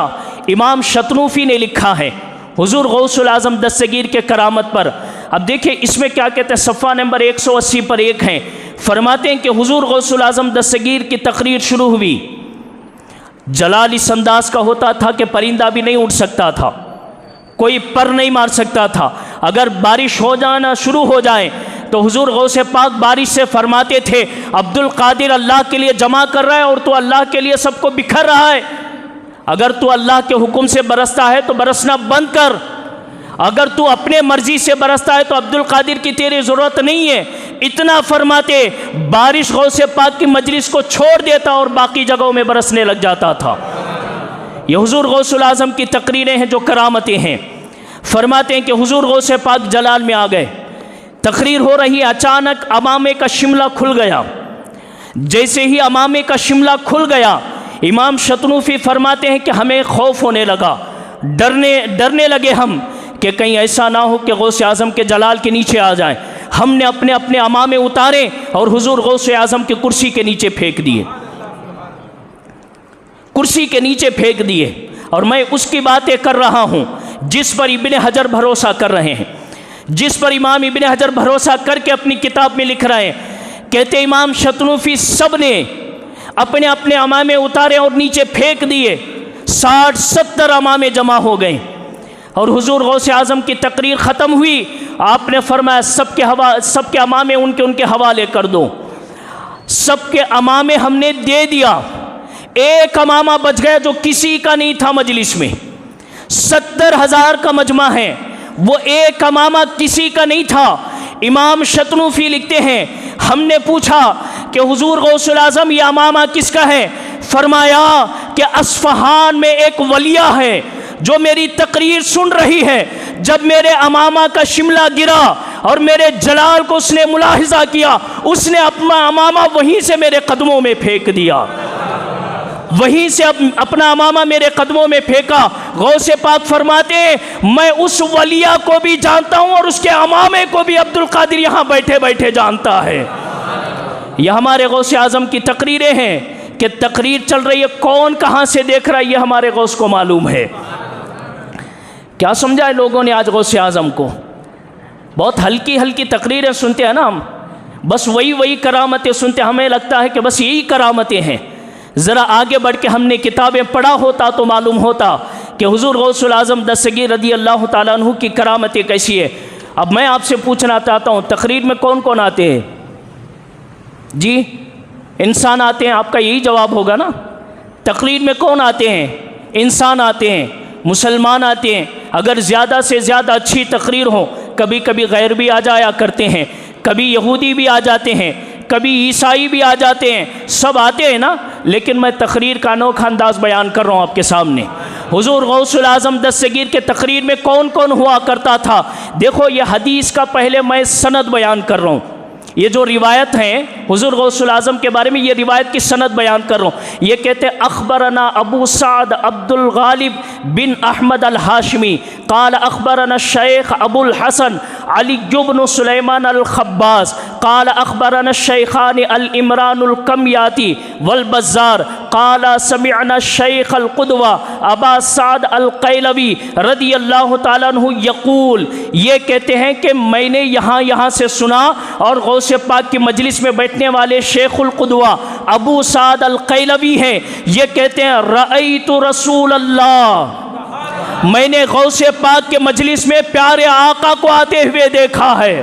इमाम शतनूफ़ी ने लिखा है हुजूर गौसुल आज़म दस्तगीर के करामत पर। अब देखिए इसमें क्या कहते हैं, सफ़ा नंबर 180 पर एक है, फरमाते हैं कि हुजूर गौसुल आज़म दस्तगीर की तकरीर शुरू हुई। जलाल इस अंदाज का होता था कि परिंदा भी नहीं उड़ सकता था, कोई पर नहीं मार सकता था। अगर बारिश हो जाना शुरू हो जाए तो हुजूर गौसे पाक बारिश से फरमाते थे, अब्दुल कादिर अल्लाह के लिए जमा कर रहा है और तू अल्लाह के लिए सबको बिखर रहा है। अगर तू अल्लाह के हुक्म से बरसता है तो बरसना बंद कर, अगर तू अपने मर्जी से बरसता है तो अब्दुल कादिर की तेरी ज़रूरत नहीं है। इतना फरमाते बारिश गौसे पाक की मजलिस को छोड़ देता और बाकी जगहों में बरसने लग जाता था। ये हुजूर गौसुल आज़म की तकरीरें हैं जो करामतें हैं। फरमाते हैं कि हुजूर गौसे पाक जलाल में आ गए, तकरीर हो रही, अचानक अमामे का शिमला खुल गया। जैसे ही अमामे का शिमला खुल गया, इमाम शतनूफ़ी फरमाते हैं कि हमें खौफ होने लगा, डरने लगे हम कि कहीं ऐसा ना हो कि गौसे आज़म के जलाल के नीचे आ जाए। हमने अपने अपने अमामे उतारे और हुजूर गौसे आज़म की कुर्सी के नीचे फेंक दिए, कुर्सी के नीचे फेंक दिए। और मैं उसकी बातें कर रहा हूँ जिस पर इब्ने हजर भरोसा कर रहे हैं, जिस पर इमाम इब्ने हजर भरोसा करके अपनी किताब में लिख रहे हैं। कहते इमाम शतनूफ़ी सब ने अपने अपने अमामे उतारे और नीचे फेंक दिए। 60-70 अमामे जमा हो गए और हुजूर गौसे आज़म की तकरीर ख़त्म हुई। आपने फरमाया सबके अमामे उनके हवाले कर दो। सबके अमामे हमने दे दिया, एक अमामा बच गया जो किसी का नहीं था मजलिस में। 70,000 का मजमा है, वो एक अमामा किसी का नहीं था। इमाम शतनूफ़ी लिखते हैं, हमने पूछा कि हुजूर गौसुल आज़म ये अमामा किसका है? फरमाया कि अस्फ़हान में एक वलिया है जो मेरी तकरीर सुन रही है। जब मेरे अमामा का शिमला गिरा और मेरे जलाल को उसने मुलाहिज़ा किया, उसने अपना अमामा वहीं से मेरे कदमों में फेंक दिया, वहीं से अपना अमामा मेरे कदमों में फेंका। गौसे पाक फरमाते मैं उस वलिया को भी जानता हूँ और उसके अमामे को भी अब्दुल कादिर यहाँ बैठे बैठे जानता है। यह हमारे गौसे आज़म की तकरीरें हैं कि तकरीर चल रही है, कौन कहाँ से देख रहा है ये हमारे गौस को मालूम है। क्या समझा है लोगों ने आज गौसे आज़म को? बहुत हल्की हल्की तकरीरें सुनते हैं ना हम, बस वही करामतें सुनते, हमें लगता है कि बस यही करामतें हैं। ज़रा आगे बढ़ के हमने किताबें पढ़ा होता तो मालूम होता कि हुज़ूर गौसुल आज़म दस्तगीर रज़ी अल्लाह ताला अन्हु की करामतें कैसी है। अब मैं आपसे पूछना चाहता हूँ, तकरीर में कौन कौन आते हैं जी? इंसान आते हैं, आपका यही जवाब होगा ना। तकरीर में कौन आते हैं? इंसान आते हैं, मुसलमान आते हैं। अगर ज़्यादा से ज़्यादा अच्छी तकरीर हो, कभी कभी गैर भी आ जाया करते हैं, कभी यहूदी भी आ जाते हैं, कभी ईसाई भी आ जाते हैं, सब आते हैं ना। लेकिन मैं तकरीर का अनोखा अंदाज़ बयान कर रहा हूँ आपके सामने। हुज़ूर गौसुल आज़म दस्तगीर के तकरीर में कौन कौन हुआ करता था। देखो ये हदीस का पहले मैं सनद बयान कर रहा हूँ। ये जो रिवायत हैं हुज़ूर गौसुल आज़म के बारे में, ये रिवायत की सनद बयान कर रहा हूँ। ये कहते हैं अख़बरना अबू साद अब्दुल गालिब बिन अहमद अल हाशमी क़ाल अख़बरना शेख अबुल हसन अली इब्न सुलैमान अल खब्बास क़ाल अख़बरना शेखान अल इमरान अल कमयाती वल बज़्ज़ार क़ाल समिअना शेख अल क़ुदवा अबा साद अल क़ैलवी रज़ी अल्लाह ताला अन्हु यक़ूल। ये कहते हैं कि मैंने यहाँ से सुना, और गौसे पाक की मजलिस में बैठने वाले शेखुल क़ुदवा अबू साद अल क़ैलवी हैं। ये कहते हैं रअयतु रसूल अल्लाह, मैंने गौसे पाक के मजलिस में प्यारे आका को आते हुए देखा है।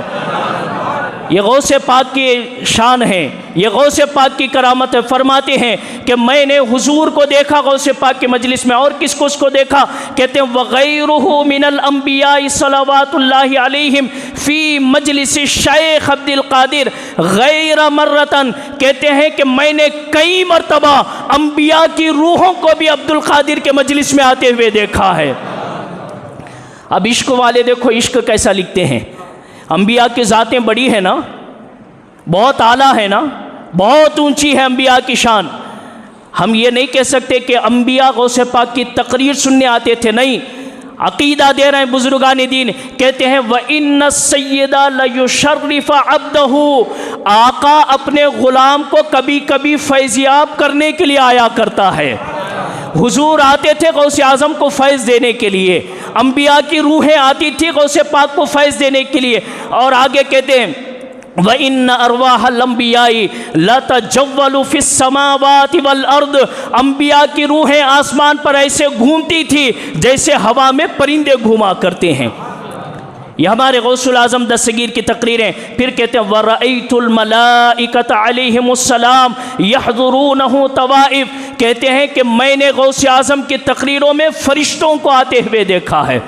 ये गौसे पाक की शान है, ये गौसे पाक की करामत है। फरमाते हैं कि मैंने हुजूर को देखा गौसे पाक के मजलिस में। और किसको उसको देखा? कहते हैं वगैरुहु मिनल अंबिया सलवातुल्लाहि अलैहिम फ़ी मजलिस शेख अब्दुल कादिर गैर मर्रतन। कहते हैं कि मैंने कई मरतबा अंबिया की रूहों को भी अब्दुल कादिर के मजलिस में आते हुए देखा है। अब इश्क वाले देखो इश्क कैसा लिखते हैं। अंबिया की ज़ातें बड़ी है ना, बहुत आला है ना, बहुत ऊंची है अंबिया की शान। हम ये नहीं कह सकते कि अंबिया गौसे पाक की तकरीर सुनने आते थे, नहीं। अकीदा दे रहे हैं बुजुर्गान दीन, कहते हैं व इन्न सय्यदा लयुशर्रिफ़ अब्दहू, आका अपने ग़ुलाम को कभी कभी फैज़याब करने के लिए आया करता है। हुजूर आते थे गौसे आज़म को फैज़ देने के लिए, अंबिया की रूहें आती थी गौसे पाक को फैज़ देने के लिए। और आगे कहते हैं व इन्न अरवाहल अंबियाई लतजव्वलु फिस समावाति वल अर्द, अंबिया की रूहें आसमान पर ऐसे घूमती थी जैसे हवा में परिंदे घूमा करते हैं। ये हमारे गौसुल आज़म दस्तगीर की तकरीरें। फिर कहते हैं वरअयतुल मलाइकत अलैहिमुस्सलाम यहज़ुरूनहु तवाइफ, कहते हैं कि मैंने गौसे आज़म की तकरीरों में फ़रिश्तों को आते हुए देखा है।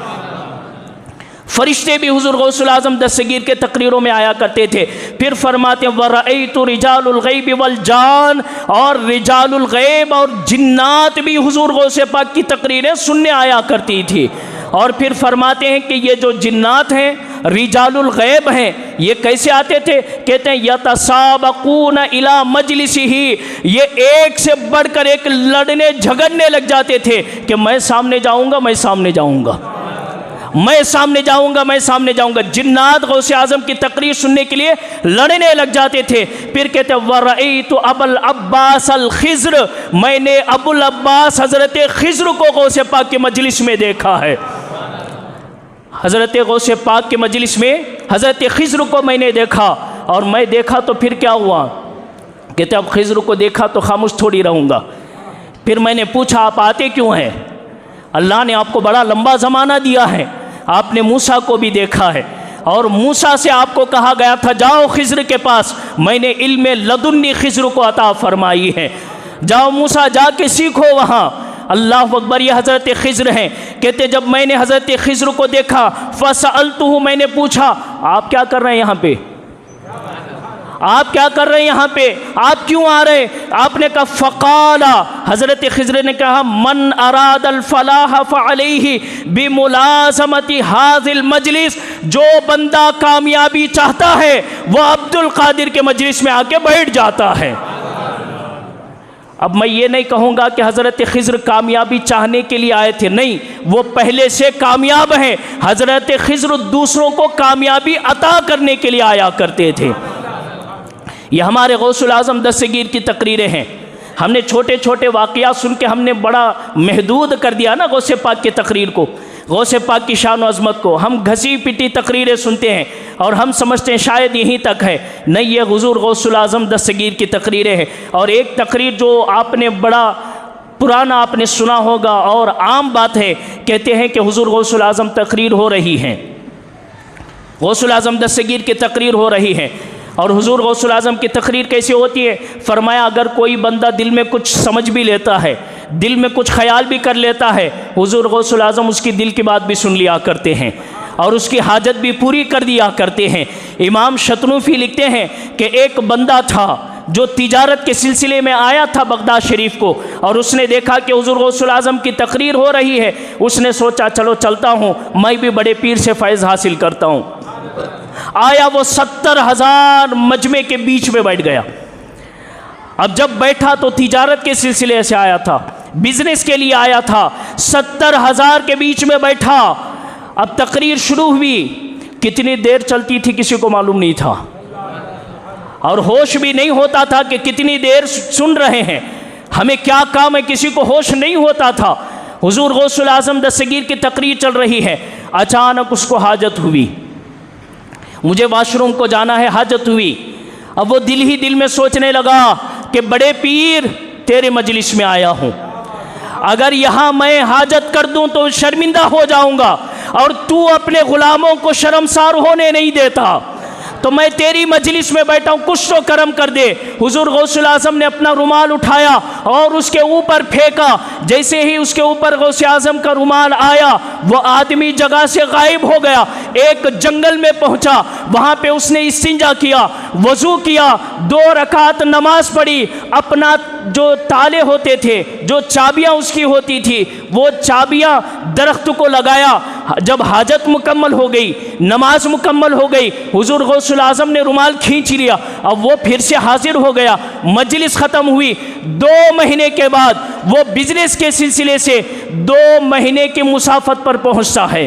फ़रिश्ते भी हुज़ूर गौसुल आज़म दस्तगीर के तकरीरों में आया करते थे। फिर फरमाते हैं वरअयतु रिजालुल गैब वल जान, और रिजालुल गैब और जिन्नात भी हुज़ूर गौसे पाक की तकरीरें सुनने आया करती थी। और फिर फरमाते हैं कि ये जो जिन्नात हैं रिजालुल गैब हैं, ये कैसे आते थे? कहते हैं यतसाबकून इला मजलिसिही, ये एक से बढ़कर एक लड़ने झगड़ने लग जाते थे कि मैं सामने जाऊंगा, मैं सामने जाऊंगा, मैं सामने जाऊंगा, मैं सामने जाऊंगा। जिन्नात गौसे आज़म की तकरीर सुनने के लिए लड़ने लग जाते थे। फिर कहते वरअयतु अबुल अब्बास अल खिज़्र, मैंने अबुल अब्बास हज़रत खिज़्र को गौसे पाक के मजलिस में देखा है। हज़रत गौसे पाक के मजलिस में हज़रत खिज़्र को मैंने देखा। और मैं देखा तो फिर क्या हुआ? कहते अब खिज़्र को देखा तो खामोश थोड़ी रहूँगा। फिर मैंने पूछा आप आते क्यों हैं? अल्लाह ने आपको बड़ा लंबा ज़माना दिया है, आपने मूसा को भी देखा है, और मूसा से आपको कहा गया था जाओ खिज़्र के पास, मैंने इल्म लदुन्नी खिज़्र को अता फरमाई है, जाओ मूसा जाके सीखो वहाँ। अल्लाह अकबर, ये हज़रत खिज़्र हैं। कहते जब मैंने हज़रत खिज़्र को देखा फ़सअल्तुहु, मैंने पूछा आप क्या कर रहे हैं यहाँ पे, आप क्या कर रहे हैं यहाँ पे, आप क्यों आ रहे? आपने कहा फ़क़ाला, हज़रत खिज़्र ने कहा मन अरादल फ़लाह फ़अलैहि बिमुलाज़मति हाज़िल मजलिस, जो बंदा कामयाबी चाहता है वह अब्दुल कादिर के मजलिस में आके बैठ जाता है। अब मैं ये नहीं कहूँगा कि हज़रत खिज़्र कामयाबी चाहने के लिए आए थे, नहीं, वो पहले से कामयाब हैं। हज़रत खिज़्र दूसरों को कामयाबी अता करने के लिए आया करते थे। ये हमारे गौसुल आज़म दस्तगीर की तकरीरें हैं। हमने छोटे छोटे वाक़ियात सुन के हमने बड़ा महदूद कर दिया ना गौसे पाक की तकरीर को। गौसे पाक की शान और अज़मत को। हम घसी पिटी तकरीरें सुनते हैं और हम समझते हैं शायद यहीं तक है, नहीं, ये हुज़ूर गौसुल आज़म दस्तगीर की तकरीरें हैं। और एक तकरीर जो आपने बड़ा पुराना आपने सुना होगा और आम बात है, कहते हैं कि हुज़ूर गौसुल आज़म तकरीर हो रही हैं, गौसुल आज़म दस्तगीर की तकरीर हो रही है। और हुज़ूर गौसुल आज़म की तकरीर कैसी होती है? फरमाया अगर कोई बंदा दिल में कुछ समझ भी लेता है, दिल में कुछ ख्याल भी कर लेता है, हुज़ूर गौसुल आज़म उसकी दिल की बात भी सुन लिया करते हैं और उसकी हाजत भी पूरी कर दिया करते हैं। इमाम शतनूफ़ी लिखते हैं कि एक बंदा था जो तिजारत के सिलसिले में आया था बगदाद शरीफ को, और उसने देखा कि हुज़ूर गौसुल आज़म की तकरीर हो रही है। उसने सोचा चलो चलता हूँ, मैं भी बड़े पीर से फ़ैज़ हासिल करता हूँ। आया, वो 70,000 मजमे के बीच में बैठ गया। अब जब बैठा तो तिजारत के सिलसिले से आया था, बिजनेस के लिए आया था, 70,000 के बीच में बैठा। अब तकरीर शुरू हुई, कितनी देर चलती थी किसी को मालूम नहीं था और होश भी नहीं होता था कि कितनी देर सुन रहे हैं, हमें क्या काम है, किसी को होश नहीं होता था। हुज़ूर गौसुल आज़म दस्तगीर की तकरीर चल रही है, अचानक उसको हाजत हुई, मुझे वाशरूम को जाना है, हाजत हुई। अब वो दिल ही दिल में सोचने लगा कि बड़े पीर तेरे मजलिस में आया हूँ, अगर यहाँ मैं हाजत कर दूँ तो शर्मिंदा हो जाऊँगा और तू अपने ग़ुलामों को शर्मसार होने नहीं देता, तो मैं तेरी मजलिस में बैठा हूँ, कुछ तो करम कर दे। हुज़ूर गौसुल आज़म ने अपना रुमाल उठाया और उसके ऊपर फेंका। जैसे ही उसके ऊपर गौसे आज़म का रुमाल आया, वो आदमी जगह से गायब हो गया, एक जंगल में पहुँचा। वहाँ पे उसने इस्तिंजा किया, वज़ू किया, 2 रकात नमाज पढ़ी, अपना जो ताले होते थे, जो चाबियाँ उसकी होती थी, वो चाबियाँ दरख्त को लगाया। जब हाजत मुकम्मल हो गई, नमाज मुकम्मल हो गई, हुज़ूर गौसुल आज़म ने रुमाल खींच लिया। अब वो फिर से हाजिर हो गया, मजलिस ख़त्म हुई। 2 महीने के बाद वो बिजनेस के सिलसिले से 2 महीने की मुसाफत पर पहुंचता है,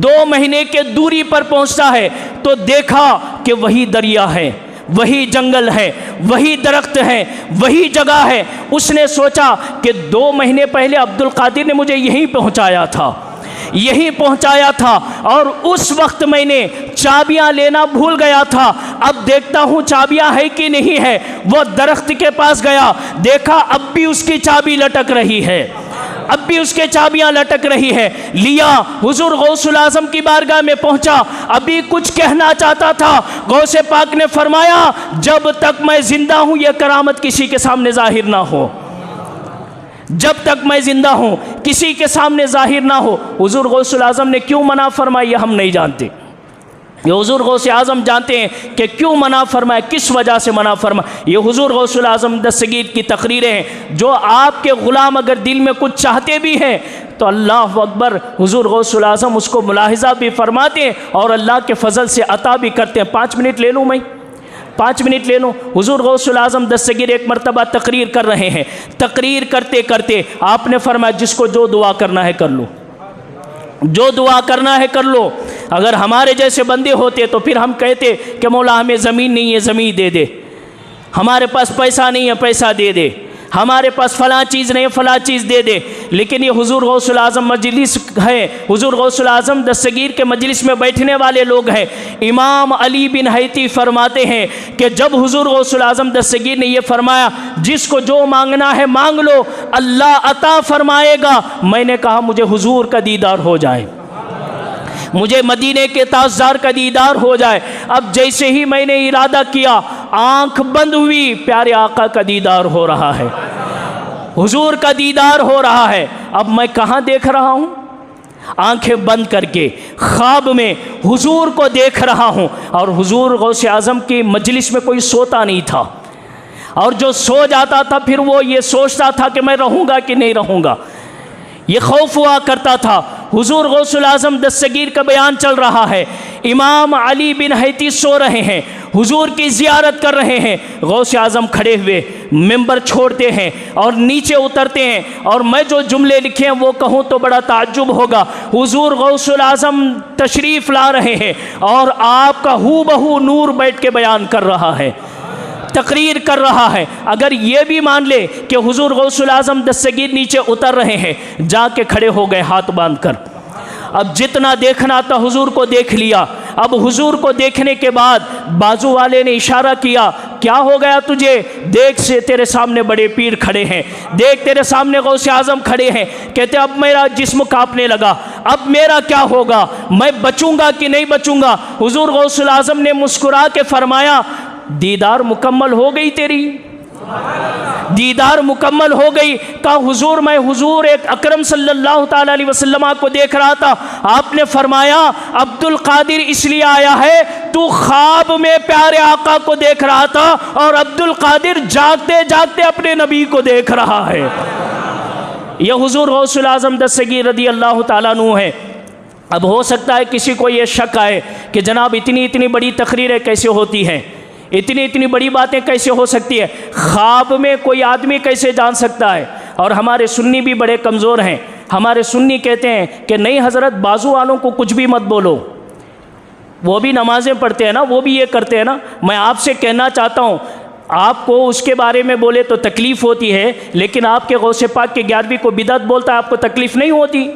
2 महीने के दूरी पर पहुंचता है, तो देखा कि वही दरिया है, वही जंगल है, वही दरख्त है, वही जगह है। उसने सोचा कि 2 महीने पहले अब्दुल कादिर ने मुझे यहीं पहुंचाया था, यहीं पहुंचाया था, और उस वक्त मैंने चाबियां लेना भूल गया था। अब देखता हूं चाबियां है कि नहीं है। वो दरख्त के पास गया, देखा अब भी उसकी चाबी लटक रही है, अब भी उसके चाबियां लटक रही है। लिया, हुजूर गौसुल आज़म की बारगाह में पहुंचा, अभी कुछ कहना चाहता था, गौसे पाक ने फरमाया जब तक मैं जिंदा हूं यह करामत किसी के सामने जाहिर ना हो, जब तक मैं जिंदा हूं किसी के सामने जाहिर ना हो। हुजूर गौसुल आज़म ने क्यों मना फरमाया हम नहीं जानते, ये हुजूर गौसे आज़म जानते हैं कि क्यों मना फरमाया, किस वजह से मना फरमाया। ये हुजूर गौसुल आज़म दस्तगीर की तकरीरें हैं। जो आपके ग़ुलाम अगर दिल में कुछ चाहते भी हैं तो अल्लाह अकबर, हुजूर गौसुल आज़म उसको मुलाहिज़ा भी फरमाते हैं और अल्लाह के फ़ज़ल से अता भी करते हैं। 5 मिनट ले लूँ मैं, 5 मिनट ले लूँ। हुजूर गौसुल आज़म दस्तगीर एक मरतबा तकरीर कर रहे हैं, तकरीर करते करते आपने फरमाया जिसको जो दुआ करना है कर लो, जो दुआ करना है कर लो। अगर हमारे जैसे बंदे होते तो फिर हम कहते कि मौला हमें ज़मीन नहीं है ज़मीन दे दे, हमारे पास पैसा नहीं है पैसा दे दे, हमारे पास फ़लाँ चीज़ नहीं है फ़लाँ चीज़ दे दे। लेकिन ये हुजूर गौसुल आज़म मजलिस है, हुजूर गौसुल आज़म दस्तगीर के मजलिस में बैठने वाले लोग हैं। इमाम अली बिन हैती फरमाते हैं कि जब हुजूर गौसुल आज़म दस्तगीर ने ये फरमाया जिसको जो मांगना है मांग लो अल्लाह अता फरमाएगा, मैंने कहा मुझे हुजूर का दीदार हो जाए, मुझे मदीने के ताजदार का दीदार हो जाए। अब जैसे ही मैंने इरादा किया आंख बंद हुई, प्यारे आका का दीदार हो रहा है, हुजूर का दीदार हो रहा है। अब मैं कहाँ देख रहा हूँ? आंखें बंद करके ख्वाब में हुजूर को देख रहा हूँ। और हुजूर गौसे आज़म की मजलिस में कोई सोता नहीं था, और जो सो जाता था फिर वो ये सोचता था कि मैं रहूँगा कि नहीं रहूँगा, ये खौफ हुआ करता था। हुजूर गौसुल आज़म दस्तगीर का बयान चल रहा है, इमाम अली बिन हैती सो रहे हैं, हुजूर की ज़ियारत कर रहे हैं। गौसे आज़म खड़े हुए मिंबर छोड़ते हैं और नीचे उतरते हैं, और मैं जो जुमले लिखे हैं वो कहूँ तो बड़ा ताज्जुब होगा। हुजूर गौसुल आज़म तशरीफ़ ला रहे हैं और आपका हू बहू नूर बैठ के बयान कर रहा है, तकरीर कर रहा है, अगर ये भी मान ले कि हुजूर गौसुल आज़म दस्तगीर नीचे उतर रहे हैं, जाके खड़े हो गए हाथ बांध कर। अब जितना देखना था हुजूर को देख लिया। अब हुजूर को देखने के बाद बाजू वाले ने इशारा किया, क्या हो गया तुझे? देख से तेरे सामने बड़े पीर खड़े हैं, देख तेरे सामने गौसे आज़म खड़े हैं। कहते अब मेरा जिस्म कांपने लगा, अब मेरा क्या होगा, मैं बचूंगा कि नहीं बचूंगा? हुजूर गौसुल आज़म ने मुस्कुरा के फरमाया, दीदार मुकम्मल हो गई तेरी, दीदार मुकम्मल हो गई। कहा हुजूर मैं हुजूर एक अकरम सल्लल्लाहु ताला अलैहि वसल्लम को देख रहा था। आपने फरमाया अब्दुल कादिर इसलिए आया है, तू ख्वाब में प्यारे आका को देख रहा था और अब्दुल कादिर जागते जागते अपने नबी को देख रहा है। यह हुजूर गौसुल आज़म दस्तगीर रदी अल्लाह ताला अन्हु है। अब हो सकता है किसी को यह शक आए कि जनाब इतनी इतनी बड़ी तकरीरें कैसे होती हैं, इतनी इतनी बड़ी बातें कैसे हो सकती है, ख्वाब में कोई आदमी कैसे जान सकता है? और हमारे सुन्नी भी बड़े कमज़ोर हैं। हमारे सुन्नी कहते हैं कि नहीं हज़रत, बाजू वालों को कुछ भी मत बोलो, वो भी नमाज़ें पढ़ते हैं ना, वो भी ये करते हैं ना। मैं आपसे कहना चाहता हूँ, आपको उसके बारे में बोले तो तकलीफ़ होती है, लेकिन आपके गौसे पाक के 11वीं को बिदअत बोलता है, आपको तकलीफ़ नहीं होती।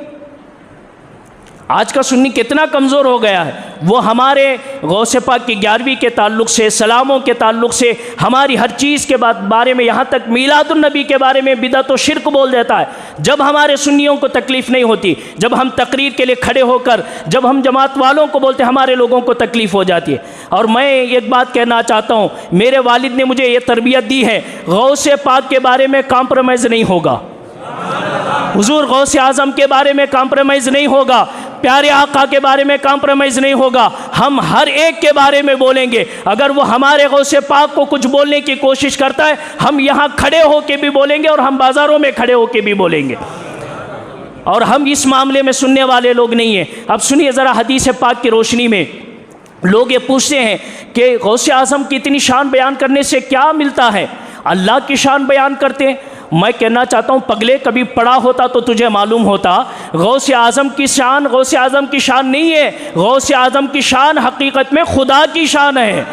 आज का सुन्नी कितना कमज़ोर हो गया है। वो हमारे गौसे पाक की 11वीं के ताल्लुक़ से, सलामों के ताल्लुक़ से, हमारी हर चीज़ के बारे में, यहाँ तक मीलादुन नबी के बारे में बिदअत व शिर्क बोल देता है। जब हमारे सुन्नियों को तकलीफ़ नहीं होती, जब हम तकरीर के लिए खड़े होकर, जब हम जमात वालों को बोलते, हमारे लोगों को तकलीफ़ हो जाती है। और मैं एक बात कहना चाहता हूँ, मेरे वालिद ने मुझे ये तरबियत दी है, गौसे पाक के बारे में कॉम्प्रोमाइज़ नहीं होगा, हुजूर गौसे आज़म के बारे में कॉम्प्रोमाइज़ नहीं होगा, प्यारे आका के बारे में कॉम्प्रोमाइज़ नहीं होगा। हम हर एक के बारे में बोलेंगे। अगर वो हमारे गौसे पाक को कुछ बोलने की कोशिश करता है, हम यहाँ खड़े होके भी बोलेंगे और हम बाज़ारों में खड़े होके भी बोलेंगे। और हम इस मामले में सुनने वाले लोग नहीं हैं। अब सुनिए ज़रा, हदीस पाक की रोशनी में लोग ये पूछते हैं कि गौसे आज़म की इतनी शान बयान करने से क्या मिलता है? अल्लाह की शान बयान करते हैं। मैं कहना चाहता हूँ, पगले कभी पढ़ा होता तो तुझे मालूम होता, गौसे आज़म की शान गौसे आज़म की शान नहीं है। गौसे आज़म की शान हकीकत में खुदा की शान है,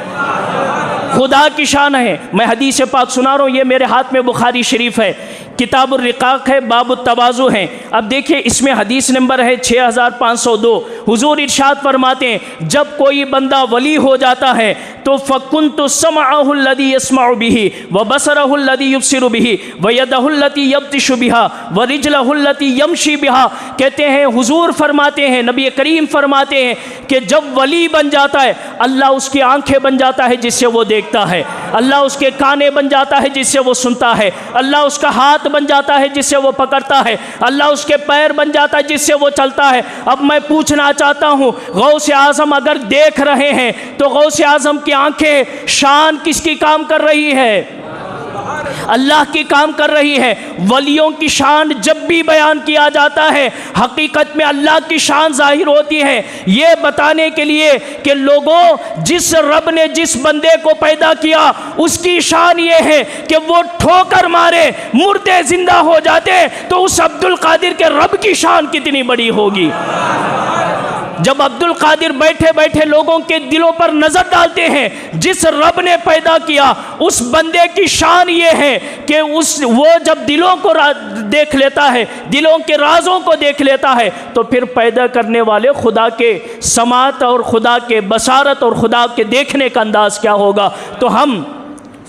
खुदा की शान है। मैं हदीस पाक सुना रहा हूँ, ये मेरे हाथ में बुखारी शरीफ है, किताबुर रिकाक है, बाबु तवाज़ु है। अब देखिए इसमें हदीस नंबर है 6502। हुजूर इरशाद फरमाते हैं, जब कोई बंदा वली हो जाता है तो फ़कुन्तु समअहु लदी यस्मउ बिही व बसरहु लदी युबसिरु बिही व यदहु लती यब्तिशु बिहा व रिजलहु लती यमशी बिहा। कहते हैं हुजूर फरमाते हैं, नबी करीम फरमाते हैं कि जब वली बन जाता है, अल्लाह उसकी आंखें बन जाता है जिससे वो देखता है, अल्लाह उसके काने बन जाता है जिससे वो सुनता है, अल्लाह उसका हाथ बन जाता है जिससे वो पकड़ता है, अल्लाह उसके पैर बन जाता है जिससे वो चलता है। अब मैं पूछना चाहता हूँ, गौसे आज़म अगर देख रहे हैं तो गौसे आज़म की आंखें शान किसकी काम कर रही है? अल्लाह की काम कर रही है। वलियों की शान जब भी बयान किया जाता है, हकीकत में अल्लाह की शान जाहिर होती है, ये बताने के लिए कि लोगों, जिस रब ने जिस बंदे को पैदा किया उसकी शान ये है कि वो ठोकर मारे मुर्दे जिंदा हो जाते, तो उस अब्दुल कादिर के रब की शान कितनी बड़ी होगी। जब अब्दुल कादिर बैठे बैठे लोगों के दिलों पर नजर डालते हैं, जिस रब ने पैदा किया उस बंदे की शान ये है कि वो जब दिलों को देख लेता है, दिलों के राजों को देख लेता है, तो फिर पैदा करने वाले खुदा के समात और खुदा के बसारत और खुदा के देखने का अंदाज़ क्या होगा। तो हम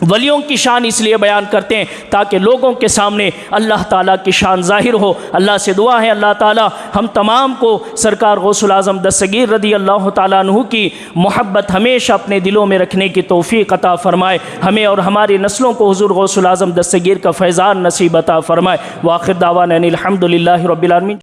वलियों की शान इसलिए बयान करते हैं ताकि लोगों के सामने अल्लाह ताला की शान ज़ाहिर हो। अल्लाह से दुआ है, अल्लाह ताला हम तमाम को सरकार गौसुल आज़म दस्तगीर रदी अल्लाह ताला अन्हु की मोहब्बत हमेशा अपने दिलों में रखने की तौफ़ीक़ अता फ़रमाए। हमें और हमारी नस्लों को हुज़ूर गौसुल आज़म दस्तगीर का फ़ैज़ान नसीब अता फ़रमाए। व आख़िर दावाना अनिल हम्दुलिल्लाहि रब्बिल आलमीन।